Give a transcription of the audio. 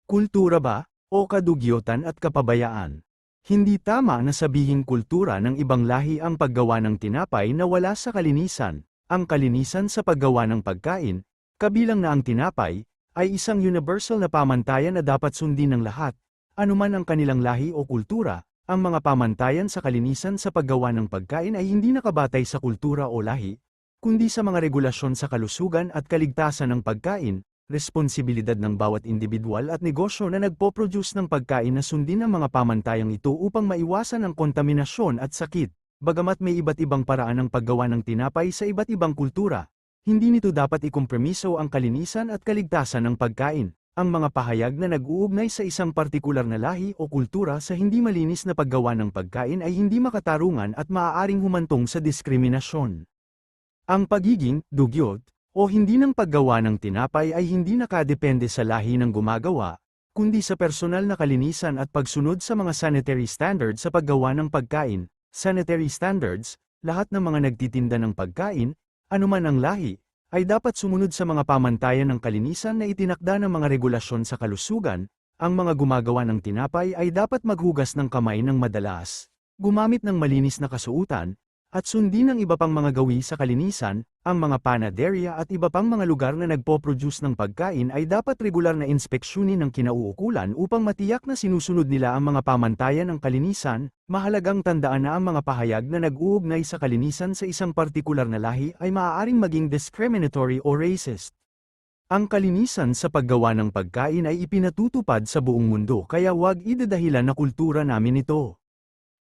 Kultura ba, o kadugyutan at kapabayaan? Hindi tama na sabihing kultura ng ibang lahi ang paggawa ng tinapay na wala sa kalinisan. Ang kalinisan sa paggawa ng pagkain, kabilang na ang tinapay, ay isang universal na pamantayan na dapat sundin ng lahat, anuman ang kanilang lahi o kultura. Ang mga pamantayan sa kalinisan sa paggawa ng pagkain ay hindi nakabatay sa kultura o lahi, kundi sa mga regulasyon sa kalusugan at kaligtasan ng pagkain. Responsibilidad ng bawat individual at negosyo na nagpo-produce ng pagkain na sundin ang mga pamantayang ito upang maiwasan ang kontaminasyon at sakit. Bagamat may iba't ibang paraan ng paggawa ng tinapay sa iba't ibang kultura, hindi nito dapat ikompromiso ang kalinisan at kaligtasan ng pagkain. Ang mga pahayag na nag-uugnay sa isang partikular na lahi o kultura sa hindi malinis na paggawa ng pagkain ay hindi makatarungan at maaaring humantong sa diskriminasyon. Ang pagiging dugyot o hindi ng paggawa ng tinapay ay hindi nakadepende sa lahi ng gumagawa, kundi sa personal na kalinisan at pagsunod sa mga sanitary standards sa paggawa ng pagkain. Sanitary standards, lahat ng mga nagtitinda ng pagkain, anuman ang lahi, ay dapat sumunod sa mga pamantayan ng kalinisan na itinakda ng mga regulasyon sa kalusugan. Ang mga gumagawa ng tinapay ay dapat maghugas ng kamay ng madalas, gumamit ng malinis na kasuotan, at sundin ang iba pang mga gawi sa kalinisan. Ang mga panaderya at iba pang mga lugar na nagpo-produce ng pagkain ay dapat regular na inspeksyonin ng kinauukulan upang matiyak na sinusunod nila ang mga pamantayan ng kalinisan. Mahalagang tandaan na ang mga pahayag na nag-uugnay sa kalinisan sa isang partikular na lahi ay maaaring maging discriminatory o racist. Ang kalinisan sa paggawa ng pagkain ay ipinatutupad sa buong mundo, kaya huwag idadahilan na kultura namin ito.